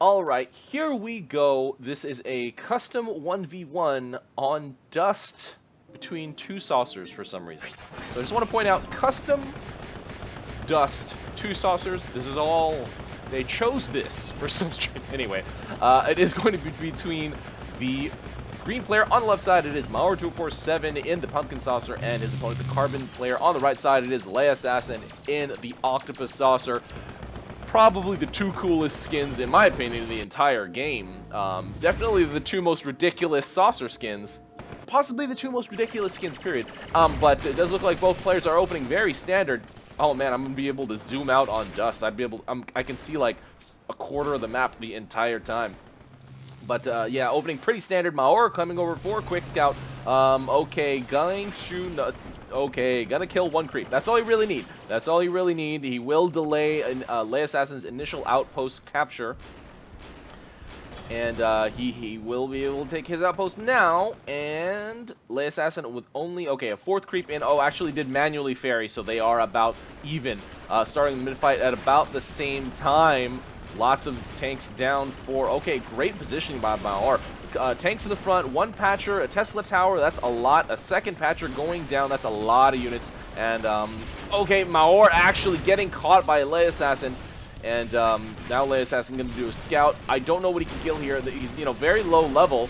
Alright, here we go. This is a custom 1v1 on Dust between two saucers for some reason. So I just want to point out, custom Dust, two saucers. This is all... They chose this for some strange... Anyway, it is going to be between the green player on the left side. It is Maor247 in the pumpkin saucer, and his opponent, the carbon player on the right side. It is LeAssassin in the octopus saucer. Probably the two coolest skins, in my opinion, in the entire game. Definitely the two most ridiculous saucer skins. Possibly the two most ridiculous skins, period. But it does look like both players are opening very standard. Oh man, I'm gonna be able to zoom out on Dust. I'd be able. I can see like a quarter of the map the entire time. But yeah, opening pretty standard. Maor coming over for quick scout. Okay, going to. Okay, gonna kill one creep. That's all you really need. That's all you really need. He will delay LeAssassin's initial outpost capture. And he will be able to take his outpost now. And LeAssassin with only, okay, a fourth creep in. Oh, actually did manually ferry, so they are about even. Starting the mid-fight at about the same time. Lots of tanks down for, okay, great positioning by Maor. Tanks in the front, one patcher, a Tesla tower, that's a lot. A second patcher going down, that's a lot of units. And, okay, Maor actually getting caught by LeAssassin. And now LeAssassin going to do a scout. I don't know what he can kill here. He's, you know, very low level.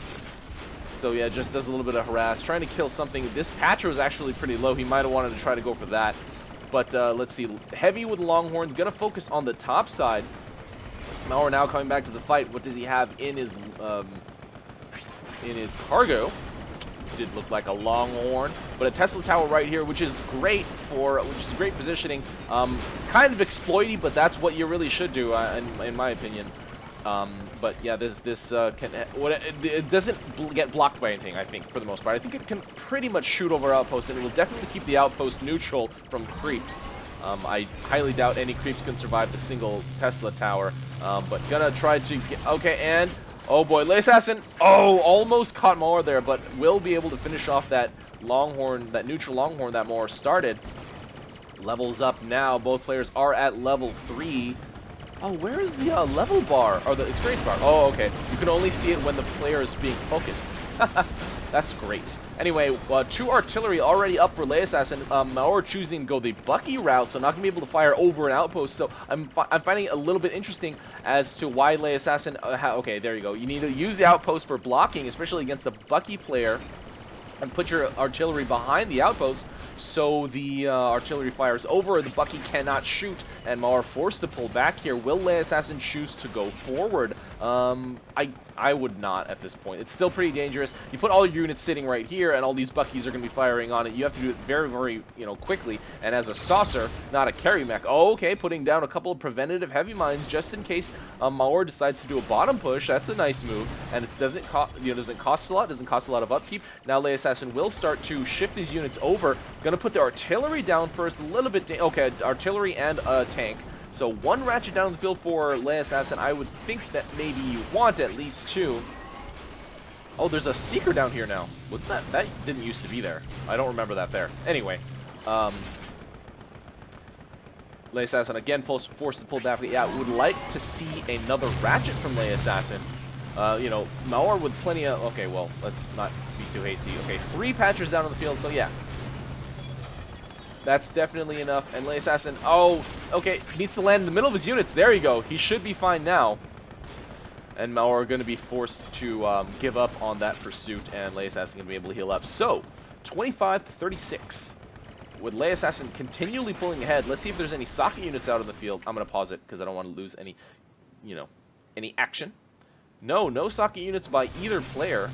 So, yeah, just does a little bit of harass. Trying to kill something. This patcher was actually pretty low. He might have wanted to try to go for that. But let's see. Heavy with Longhorns. Going to focus on the top side. Maor now coming back to the fight. What does he have in his cargo? Did look like a Longhorn, but a Tesla tower right here, which is great positioning. Kind of exploity, but that's what you really should do, in my opinion. But yeah, it doesn't get blocked by anything. I think for the most part, I think it can pretty much shoot over outposts, and it will definitely keep the outpost neutral from creeps. I highly doubt any creeps can survive the single Tesla tower, but gonna try to get, okay, and oh boy, LeAssassin, oh, almost caught Maor there, but will be able to finish off that Longhorn, that neutral Longhorn that Maor started. Levels up now, both players are at level 3. Oh, where is the level bar, or the experience bar? Oh, okay, you can only see it when the player is being focused. That's great. Anyway, 2 artillery already up for LeAssassin. Maor choosing to go the Bucky route, so not going to be able to fire over an outpost. So I'm finding it a little bit interesting as to why LeAssassin... okay, there you go. You need to use the outpost for blocking, especially against a Bucky player, and put your artillery behind the outpost so the artillery fires over. The Bucky cannot shoot, and Maor forced to pull back here. Will LeAssassin choose to go forward? I would not at this point. It's still pretty dangerous. You put all your units sitting right here, and all these Buckies are going to be firing on it. You have to do it very, very, quickly. And as a saucer, not a carry mech. Oh, okay, putting down a couple of preventative heavy mines just in case Maor decides to do a bottom push. That's a nice move, and it doesn't cost, doesn't cost a lot. Doesn't cost a lot of upkeep. Now LeAssassin will start to shift his units over. Going to put the artillery down first, a little bit. Okay, artillery and a tank. So 1 ratchet down the field for LeAssassin. I would think that maybe you want at least 2. Oh, there's a seeker down here now. Wasn't that didn't used to be there? I don't remember that there. Anyway, LeAssassin again forced to pull back. Yeah, would like to see another ratchet from LeAssassin. Maor with plenty of. Okay, well, let's not be too hasty. Okay, 3 patchers down on the field. So yeah. That's definitely enough. And LeAssassin, oh, okay, needs to land in the middle of his units. There you go. He should be fine now. And Maor are going to be forced to give up on that pursuit, and LeAssassin going to be able to heal up. So, 25-36. With LeAssassin continually pulling ahead, let's see if there's any socket units out in the field. I'm going to pause it because I don't want to lose any, any action. No socket units by either player.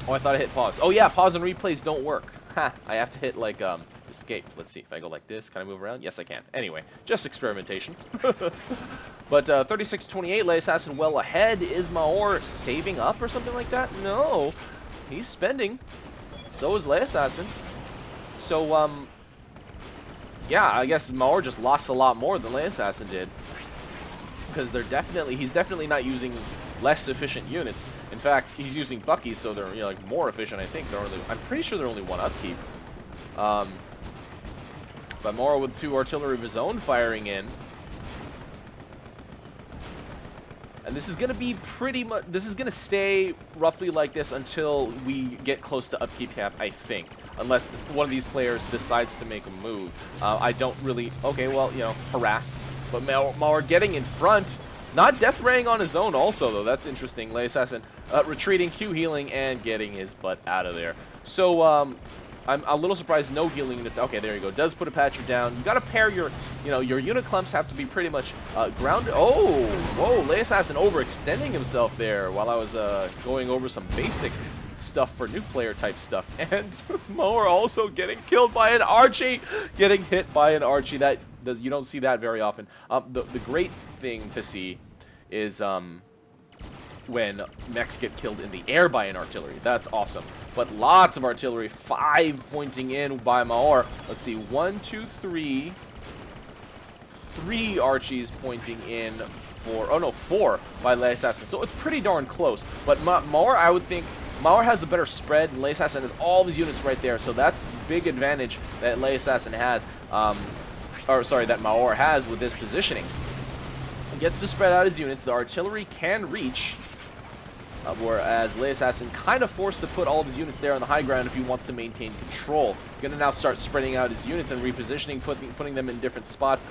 Oh, I thought I hit pause. Oh yeah, pause and replays don't work. Ha, I have to hit, like, escape. Let's see if I go like this. Can I move around? Yes, I can. Anyway, just experimentation. But 36-28, LeAssassin well ahead. Is Maor saving up or something like that? No. He's spending. So is LeAssassin. So, yeah, I guess Maor just lost a lot more than LeAssassin did. Because he's definitely not using less efficient units. In fact, he's using Buckies, so they're like more efficient. I think I'm pretty sure they're only 1 upkeep. But Maor with 2 artillery of his own firing in. And this is going to be pretty much, this is going to stay roughly like this until we get close to upkeep cap, I think. Unless one of these players decides to make a move. I don't really, okay, well, you know, harass. But Maor getting in front, not death raying on his own also, though. That's interesting. LeAssassin retreating, Q healing, and getting his butt out of there. So, I'm a little surprised no healing units. Okay, there you go. Does put a patcher down. You got to pair your, you know, your unit clumps have to be pretty much grounded. Oh, whoa, LeAssassin overextending himself there while I was going over some basic stuff for new player type stuff. And Maor also getting killed by an Archie, getting hit by an Archie. That does, you don't see that very often. The great thing to see is when mechs get killed in the air by an artillery. That's awesome. But lots of artillery, 5 pointing in by Maor. Let's see, 1, 2, 3. 3 Archies pointing in for, oh no, 4 by LeAssassin. So it's pretty darn close. But Maor, I would think, Maor has a better spread, and LeAssassin has all these units right there. So that's big advantage that LeAssassin has, or sorry, that Maor has with this positioning. He gets to spread out his units. The artillery can reach. Whereas LeAssassin kind of forced to put all of his units there on the high ground if he wants to maintain control. Going to now start spreading out his units and repositioning, putting them in different spots.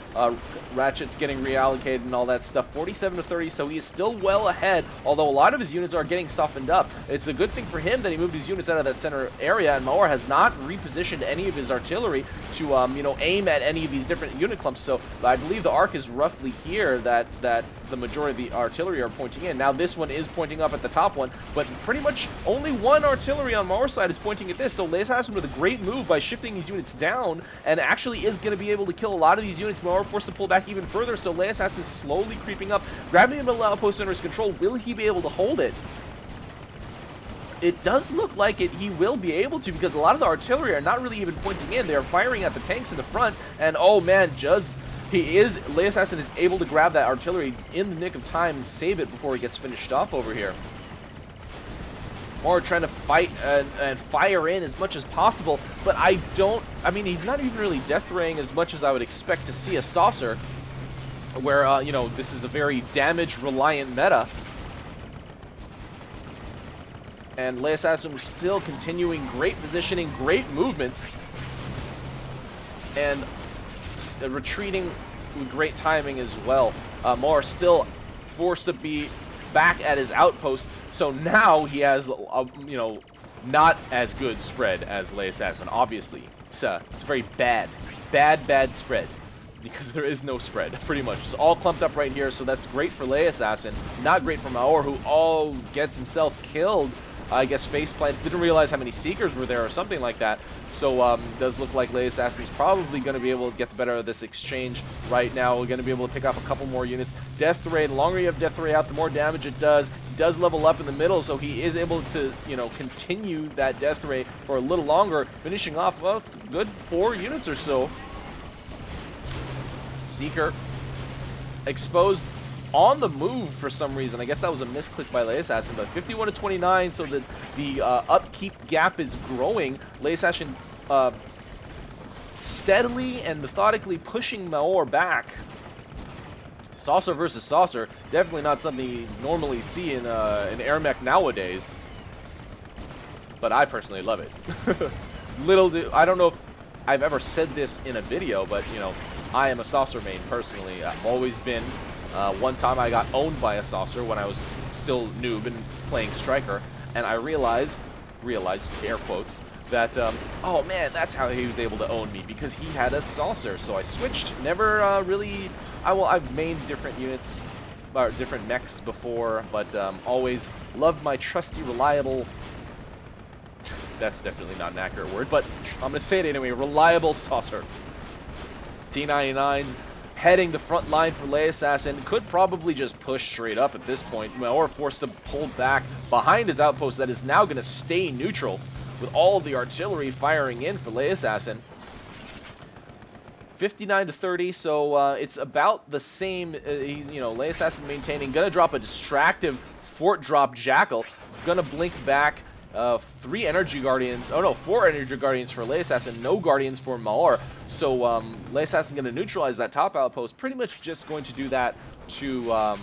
Ratchet's getting reallocated and all that stuff. 47 to 30, so he is still well ahead, although a lot of his units are getting softened up. It's a good thing for him that he moved his units out of that center area, and Maor has not repositioned any of his artillery to, you know, aim at any of these different unit clumps. So I believe the arc is roughly here that the majority of the artillery are pointing in. Now this one is pointing up at the top one, but pretty much only one artillery on Maor's side is pointing at this. So LeAssassin with a great move by shifting his units down, and actually is going to be able to kill a lot of these units. Maor forced to pull back even further, so LeAssassin is slowly creeping up, grabbing the middle outpost under his control. Will he be able to hold it? It does look like he will be able to, because a lot of the artillery are not really even pointing in. They are firing at the tanks in the front, and oh man, LeAssassin is able to grab that artillery in the nick of time and save it before he gets finished off over here. Maor trying to fight and fire in as much as possible, but I mean, he's not even really death raying as much as I would expect to see a saucer, where, you know, this is a very damage-reliant meta. And LeAssassin was still continuing great positioning, great movements, and retreating with great timing as well. Maor still forced to be back at his outpost, so now he has, you know, not as good spread as LeAssassin. Obviously, it's very bad spread, because there is no spread, pretty much. It's all clumped up right here, so that's great for LeAssassin, not great for Maor, who gets himself killed. I guess faceplants, didn't realize how many Seekers were there or something like that. So does look like LeAssassin's probably going to be able to get the better of this exchange right now. We're going to be able to pick up a couple more units. Death Ray, the longer you have Death Ray out, the more damage it does. He does level up in the middle, so he is able to, you know, continue that Death Ray for a little longer, finishing off, well, good 4 units or so. Seeker exposed on the move for some reason. I guess that was a misclick by LeAssassin, but 51 to 29, so the upkeep gap is growing. LeAssassin steadily and methodically pushing Maor back. Saucer versus saucer, definitely not something you normally see in AirMech nowadays, but I personally love it. I don't know if I've ever said this in a video, but, you know, I am a saucer main personally. I've always been. One time I got owned by a saucer when I was still noob and playing striker, and I realized, air quotes, that, oh man, that's how he was able to own me, because he had a saucer. So I switched, never really, I've mained different units, or different mechs before, but always loved my trusty, reliable, that's definitely not an accurate word, but I'm going to say it anyway, reliable saucer. T99s heading the front line for LeAssassin, could probably just push straight up at this point, or forced to pull back behind his outpost that is now going to stay neutral with all of the artillery firing in for LeAssassin. 59 to 30, so it's about the same. You know, LeAssassin maintaining, gonna drop a distractive fort drop Jackal, gonna blink back. 3 energy guardians, oh no, 4 energy guardians for LeAssassin, no guardians for Maor. So LeAssassin going to neutralize that top outpost, pretty much just going to do that to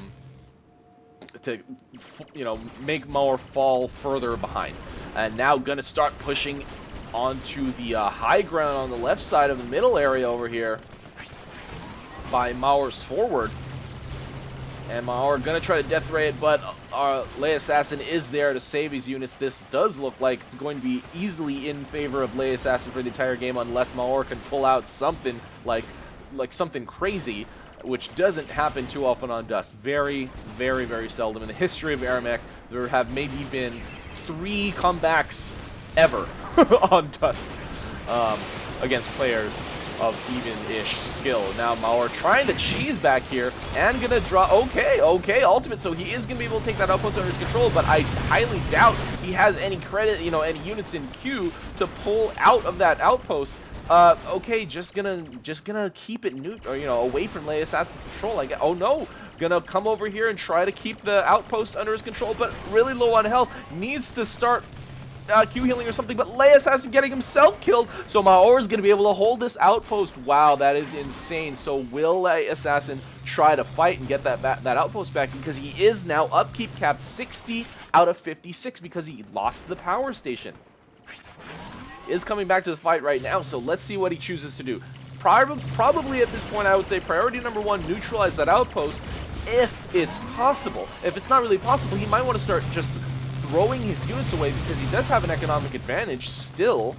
you know, make Maor fall further behind. And now gonna start pushing onto the high ground on the left side of the middle area over here by Maor's forward. And Maor gonna try to death ray it, but LeAssassin is there to save his units. This does look like it's going to be easily in favor of LeAssassin for the entire game, unless Maor can pull out something like something crazy, which doesn't happen too often on Dust. Very, very, very seldom in the history of AirMech. There have maybe been 3 comebacks ever on Dust against players of even-ish skill. Now Maor trying to cheese back here and gonna draw. Okay, ultimate. So he is gonna be able to take that outpost under his control, but I highly doubt he has any credit, you know, any units in queue to pull out of that outpost. Okay, just gonna keep it or you know, away from LeAssassin's control. Oh no, gonna come over here and try to keep the outpost under his control, but really low on health. Needs to start Q healing or something, but LeAssassin getting himself killed, so Maor is going to be able to hold this outpost. Wow, that is insane. So will LeAssassin try to fight and get that outpost back, because he is now upkeep capped 60 out of 56 because he lost the power station. He is coming back to the fight right now, so let's see what he chooses to do. Probably at this point, I would say priority number 1, neutralize that outpost if it's possible. If it's not really possible, he might want to start just throwing his units away, because he does have an economic advantage still.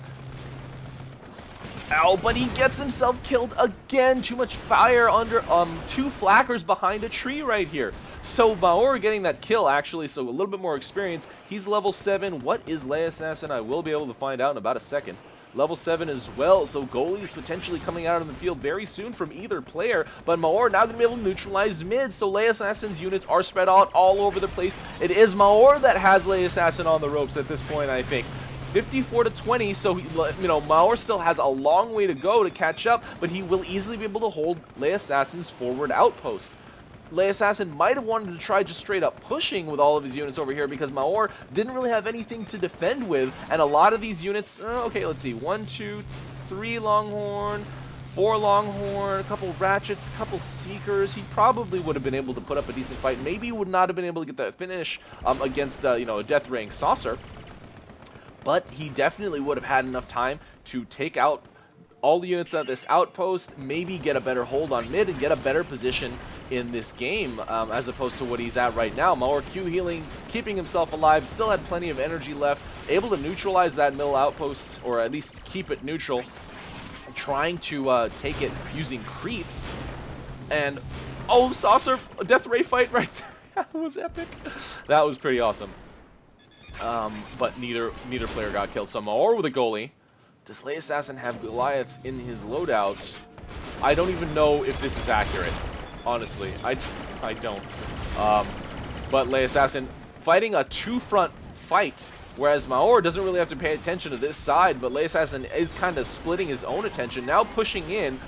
Ow, but he gets himself killed again. Too much fire under 2 flackers behind a tree right here. So Maor getting that kill, actually, so a little bit more experience. He's level 7. What is LeAssassin? I will be able to find out in about a second. Level 7 as well, so goalies potentially coming out of the field very soon from either player, but Maor now going to be able to neutralize mid, so LeAssassin's units are spread out all over the place. It is Maor that has LeAssassin on the ropes at this point, I think. 54 to 20, so you know, Maor still has a long way to go to catch up, but he will easily be able to hold LeAssassin's forward outpost. LeAssassin might have wanted to try just straight up pushing with all of his units over here, because Maor didn't really have anything to defend with, and a lot of these units, okay, let's see, 1, 2, 3 Longhorn, 4 Longhorn, a couple Ratchets, a couple Seekers. He probably would have been able to put up a decent fight. Maybe he would not have been able to get that finish against, you know, a Death Raying Saucer, but he definitely would have had enough time to take out all the units at this outpost, maybe get a better hold on mid and get a better position in this game, as opposed to what he's at right now. Maor Q healing, keeping himself alive, still had plenty of energy left, able to neutralize that middle outpost, or at least keep it neutral, trying to take it using creeps. And oh, Saucer, a death ray fight right there. That was epic. That was pretty awesome. But neither player got killed. So Maor with a goalie. Does LeAssassin have Goliaths in his loadout? I don't even know if this is accurate. Honestly, I don't. But LeAssassin fighting a 2-front fight, whereas Maor doesn't really have to pay attention to this side, but LeAssassin is kind of splitting his own attention. Now pushing in,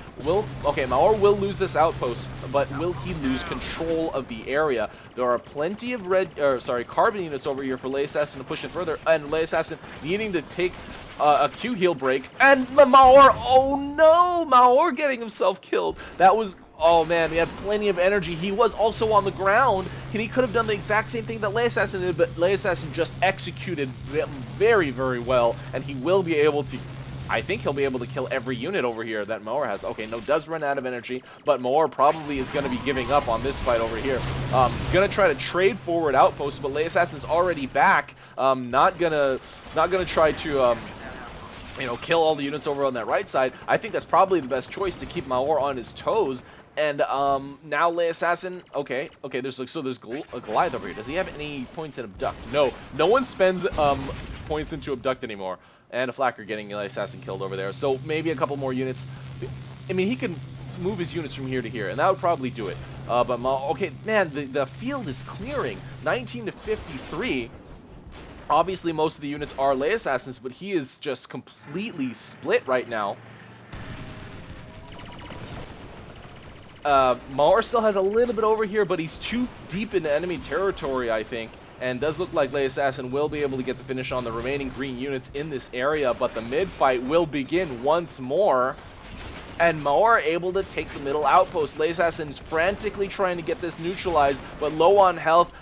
okay, Maor will lose this outpost, but will he lose control of the area? There are plenty of carbon units over here for LeAssassin to push it further, and LeAssassin needing to take a Q heal break, and Maor, oh no, Maor getting himself killed. That was, oh man, we had plenty of energy. He was also on the ground, and he could have done the exact same thing that LeAssassin did, but LeAssassin just executed very, very well, and he will be able to, I think he'll be able to kill every unit over here that Maor has. Okay, no, does run out of energy, but Maor probably is going to be giving up on this fight over here. Gonna try to trade forward outposts, but LeAssassin's already back. Not gonna try to you know, kill all the units over on that right side. I think that's probably the best choice to keep Maor on his toes. And now LeAssassin, okay, there's a Goliath over here. Does he have any points in Abduct? No one spends points into Abduct anymore. And a Flacker getting LeAssassin killed over there. So maybe a couple more units. I mean, he can move his units from here to here, and that would probably do it. But okay, man, the field is clearing. 19 to 53. Obviously, most of the units are LeAssassins, but he is just completely split right now. Maor still has a little bit over here, but he's too deep into enemy territory, I think. And does look like LeAssassin will be able to get the finish on the remaining green units in this area, but the mid fight will begin once more. And Maor able to take the middle outpost. LeAssassin is frantically trying to get this neutralized, but low on health.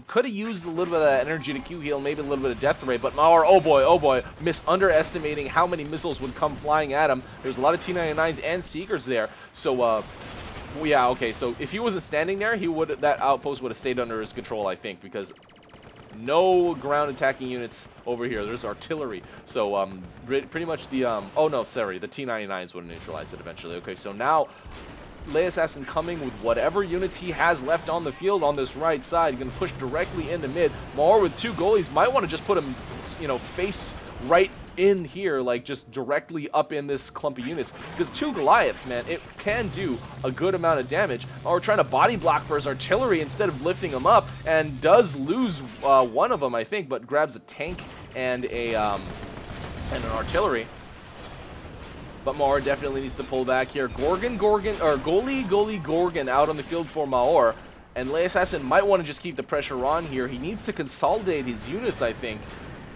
Could have used a little bit of that energy to Q heal, maybe a little bit of death ray, but Maor, oh boy, underestimating how many missiles would come flying at him. There's a lot of T-99s and Seekers there, so yeah, okay, so if he wasn't standing there, that outpost would have stayed under his control, I think, because no ground attacking units over here. There's artillery. So pretty much the oh no, sorry, the T-99s would neutralize it eventually. Okay, so now LeAssassin coming with whatever units he has left on the field on this right side, gonna push directly into mid. Maor with 2 goalies might want to just put him, you know, face right in here, like just directly up in this clump of units, because 2 Goliaths, man, it can do a good amount of damage. Or trying to body block for his artillery instead of lifting him up, and does lose one of them, I think, but grabs a tank and an artillery. But Maor definitely needs to pull back here. Goalie Gorgon out on the field for Maor, and LeAssassin might want to just keep the pressure on here. He needs to consolidate his units, I think.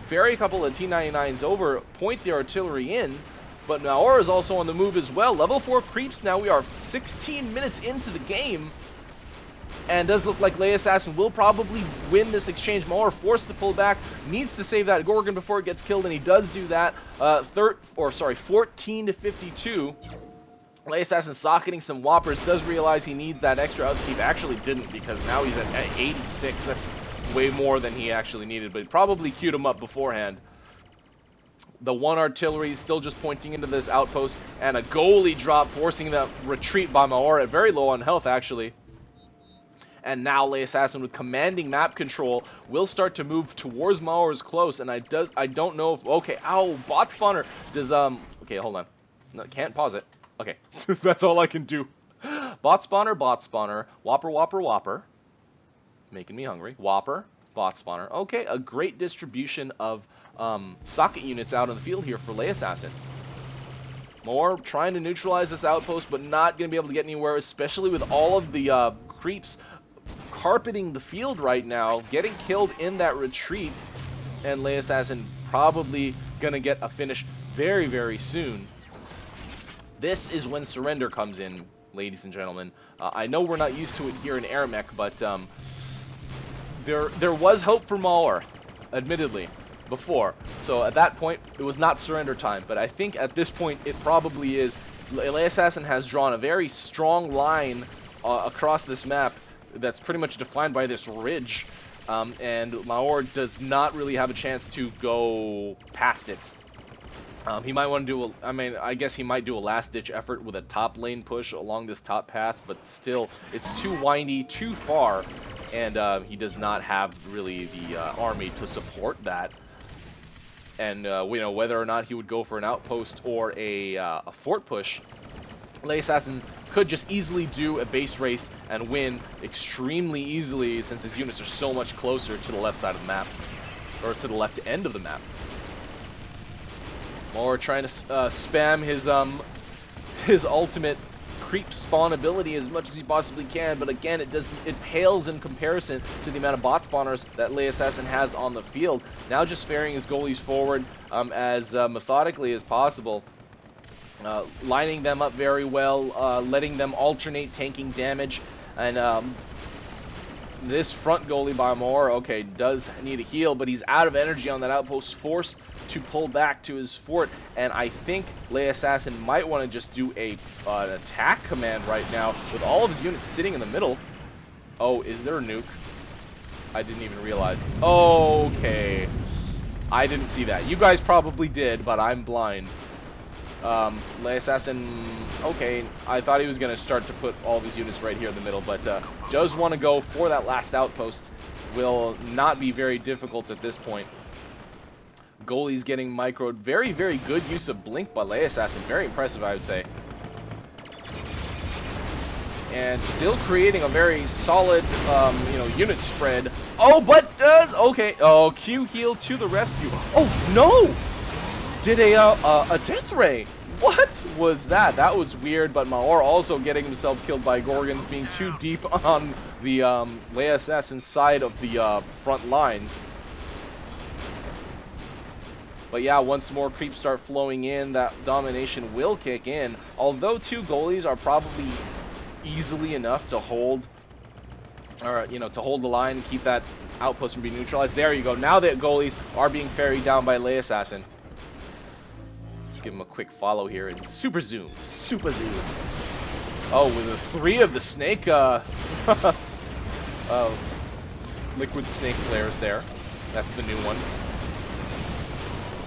Ferry a couple of T-99s over, point the artillery in, but Maor is also on the move as well. Level 4 creeps now. We are 16 minutes into the game, and does look like LeAssassin will probably win this exchange. Maor forced to pull back, needs to save that Gorgon before it gets killed, and he does do that. 14 to 52. LeAssassin socketing some whoppers, does realize he needs that extra upkeep. Actually didn't, because now he's at 86. That's way more than he actually needed, but probably queued him up beforehand. The 1 artillery still just pointing into this outpost, and a goalie drop forcing the retreat by Maor at very low on health, actually. And now LeAssassin with commanding map control will start to move towards Maor's close, and I don't know if, okay, ow, bot spawner does, okay, hold on, no, can't pause it, okay, that's all I can do. Bot spawner, whopper, making me hungry. Whopper, bot spawner. Okay, a great distribution of socket units out on the field here for LeAssassin. Maor trying to neutralize this outpost, but not going to be able to get anywhere, especially with all of the creeps carpeting the field right now, getting killed in that retreat, and LeAssassin probably going to get a finish very, very soon. This is when surrender comes in, ladies and gentlemen. I know we're not used to it here in AirMech, but there was hope for Maor, admittedly, before. So at that point, it was not surrender time. But I think at this point, it probably is. LeAssassin has drawn a very strong line across this map that's pretty much defined by this ridge. And Maor does not really have a chance to go past it. He might want to do I guess he might do a last-ditch effort with a top lane push along this top path, but still, it's too windy, too far, and he does not have really the army to support that. And you know, whether or not he would go for an outpost or a fort push, LeAssassin could just easily do a base race and win extremely easily, since his units are so much closer to the left side of the map, or to the left end of the map. Maor trying to spam his ultimate creep spawn ability as much as he possibly can, but again, it pales in comparison to the amount of bot spawners that LeAssassin has on the field. Now just ferrying his goalies forward as methodically as possible, lining them up very well, letting them alternate tanking damage, and this front goalie by Maor, okay, does need a heal, but he's out of energy on that outpost, forced to pull back to his fort, and I think LeAssassin might want to just do an attack command right now with all of his units sitting in the middle. Oh, is there a nuke? I didn't even realize. Okay. I didn't see that. You guys probably did, but I'm blind. LeAssassin, okay, I thought he was going to start to put all of his units right here in the middle, but does want to go for that last outpost. Will not be very difficult at this point. Goalie's getting microed. Very, very good use of blink by LeAssassin. Very impressive, I would say. And still creating a very solid, you know, unit spread. Oh, but does, okay. Oh, Q heal to the rescue. Oh, no! Did a death ray. What was that? That was weird, but Maor also getting himself killed by Gorgons, being too deep on the LeAssassin side of the front lines. But yeah, once more creeps start flowing in, that domination will kick in. Although 2 goalies are probably easily enough to hold, or to hold the line and keep that outpost from being neutralized. There you go. Now that goalies are being ferried down by LeAssassin. Let's give him a quick follow here and super zoom. Oh, with the 3 of the snake, liquid snake flares there. That's the new one.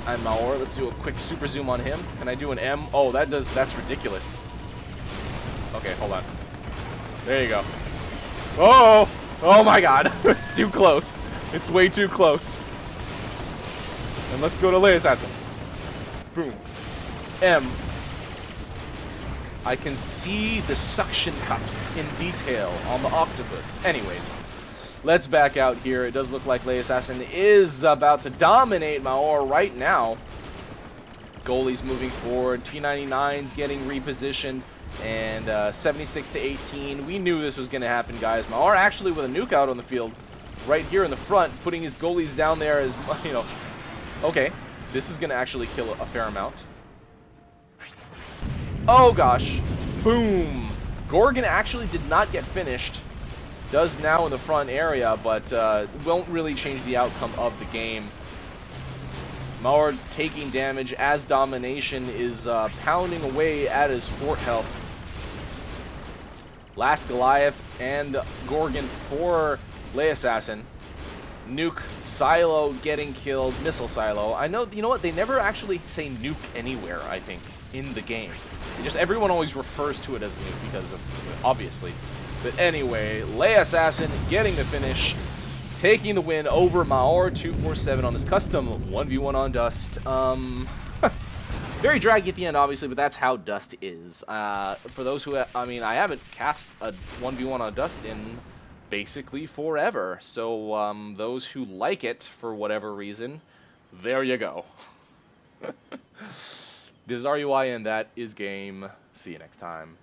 And Maor, let's do a quick super zoom on him. Can I do an M? Oh, that's ridiculous. Okay, hold on. There you go. Oh! Oh my god. It's too close. It's way too close. And let's go to LeAssassin. Boom. M. I can see the suction cups in detail on the octopus. Anyways, let's back out here. It does look like LeAssassin is about to dominate Maor right now. Goalie's moving forward. T99's getting repositioned. And 76 to 18. We knew this was going to happen, guys. Maor actually with a nuke out on the field. Right here in the front. Putting his goalies down there as, Okay. This is going to actually kill a fair amount. Oh gosh. Boom. Gorgon actually did not get finished. Does now in the front area, but won't really change the outcome of the game. Maor taking damage as domination is pounding away at his fort health. Last Goliath and Gorgon for LeAssassin. Nuke silo getting killed. Missile silo. I know, you know what? They never actually say nuke anywhere, I think, in the game. Everyone always refers to it as a nuke because of, obviously. But anyway, LeAssassin getting the finish, taking the win over Maor247 on this custom 1v1 on Dust. Very draggy at the end, obviously, but that's how Dust is. For those who, I haven't cast a 1v1 on Dust in basically forever. So those who like it for whatever reason, there you go. This is Areyouwhy, and that is game. See you next time.